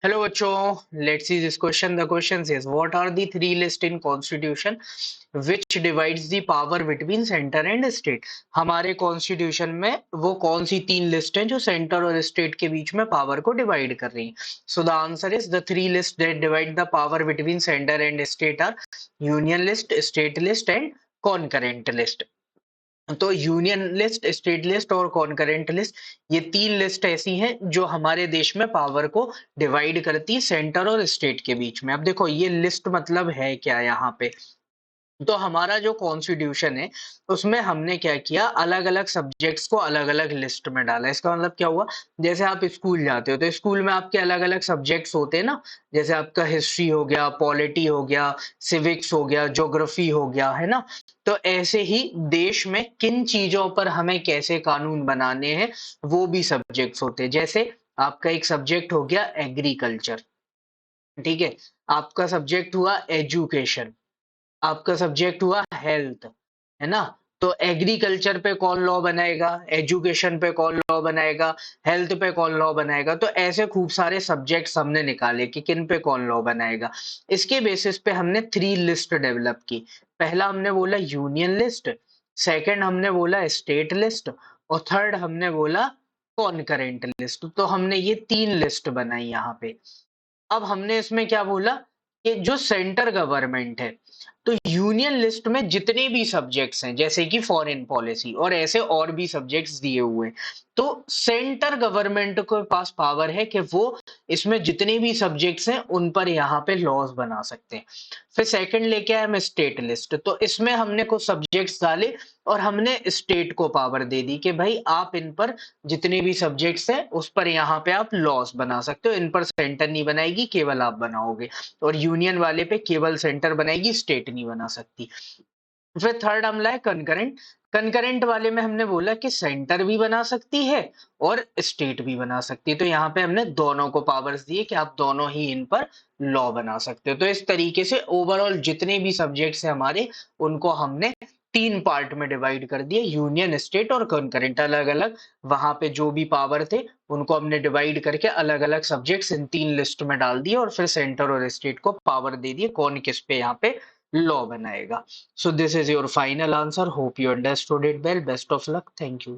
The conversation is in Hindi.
Hello बच्चों, let's see this question. The question says, what are the three lists in Constitution which divides the power between center and state? हमारे कॉन्स्टिट्यूशन में वो कौन सी तीन लिस्ट हैं जो सेंटर और स्टेट के बीच में पावर को डिवाइड कर रही हैं? So the answer is the three lists that divide the power between center and state are union list, state list and concurrent list. तो यूनियन लिस्ट, स्टेट लिस्ट और कॉन्करेंट लिस्ट, ये तीन लिस्ट ऐसी हैं जो हमारे देश में पावर को डिवाइड करती है सेंटर और स्टेट के बीच में। अब देखो ये लिस्ट मतलब है क्या यहाँ पे। तो हमारा जो कॉन्स्टिट्यूशन है उसमें हमने क्या किया, अलग अलग सब्जेक्ट्स को अलग अलग लिस्ट में डाला। इसका मतलब क्या हुआ, जैसे आप स्कूल जाते हो तो स्कूल में आपके अलग अलग सब्जेक्ट्स होते हैं ना, जैसे आपका हिस्ट्री हो गया, पॉलिटी हो गया, सिविक्स हो गया, ज्योग्राफी हो गया, है ना। तो ऐसे ही देश में किन चीजों पर हमें कैसे कानून बनाने हैं वो भी सब्जेक्ट्स होते हैं। जैसे आपका एक सब्जेक्ट हो गया एग्रीकल्चर, ठीक है, आपका सब्जेक्ट हुआ एजुकेशन, आपका सब्जेक्ट हुआ हेल्थ, है ना। तो एग्रीकल्चर पे कौन लॉ बनाएगा, एजुकेशन पे कौन लॉ बनाएगा, हेल्थ पे कौन लॉ बनाएगा। तो ऐसे खूब सारे सब्जेक्ट्स हमने निकाले कि किन पे कौन लॉ बनाएगा। इसके बेसिस पे हमने थ्री लिस्ट डेवलप की। पहला हमने बोला यूनियन लिस्ट, सेकंड हमने बोला स्टेट लिस्ट और थर्ड हमने बोला कॉन्करेंट लिस्ट। तो हमने ये तीन लिस्ट बनाई यहाँ पे। अब हमने इसमें क्या बोला कि जो सेंटर गवर्नमेंट है, तो यूनियन लिस्ट में जितने भी सब्जेक्ट्स हैं जैसे कि फॉरेन पॉलिसी और ऐसे और भी सब्जेक्ट्स दिए हुए हैं, तो सेंटर गवर्नमेंट के पास पावर है कि वो इसमें जितने भी सब्जेक्ट्स हैं उन पर यहाँ पे लॉज बना सकते हैं। फिर सेकंड लेके आए हम स्टेट लिस्ट, तो इसमें हमने कुछ सब्जेक्ट्स डाले और हमने स्टेट को पावर दे दी कि भाई आप इन पर जितने भी सब्जेक्ट्स हैं उस पर यहाँ पे आप लॉस बना सकते हो, इन पर सेंटर नहीं बनाएगी, केवल आप बनाओगे। और यूनियन वाले पे केवल सेंटर बनाएगी, स्टेट नहीं बना सकती। फिर थर्ड हमला है कंकरेंट। कंकरेंट वाले में हमने बोला कि सेंटर भी बना सकती है और स्टेट भी बना सकती है। तो यहाँ पे हमने दोनों को पावर्स दिए कि आप दोनों ही इन पर लॉ बना सकते हो। तो इस तरीके से ओवरऑल जितने भी सब्जेक्ट्स हैं हमारे, उनको हमने तीन पार्ट में डिवाइड कर दिया, यूनियन, स्टेट और कंकरेंट। अलग अलग वहां पे जो भी पावर थे उनको हमने डिवाइड करके अलग अलग सब्जेक्ट्स इन तीन लिस्ट में डाल दिए और फिर सेंटर और स्टेट को पावर दे दिए कौन किस पे यहाँ पे लॉ बनाएगा। So this is your final answer. Hope you understood it well. Best of luck. Thank you.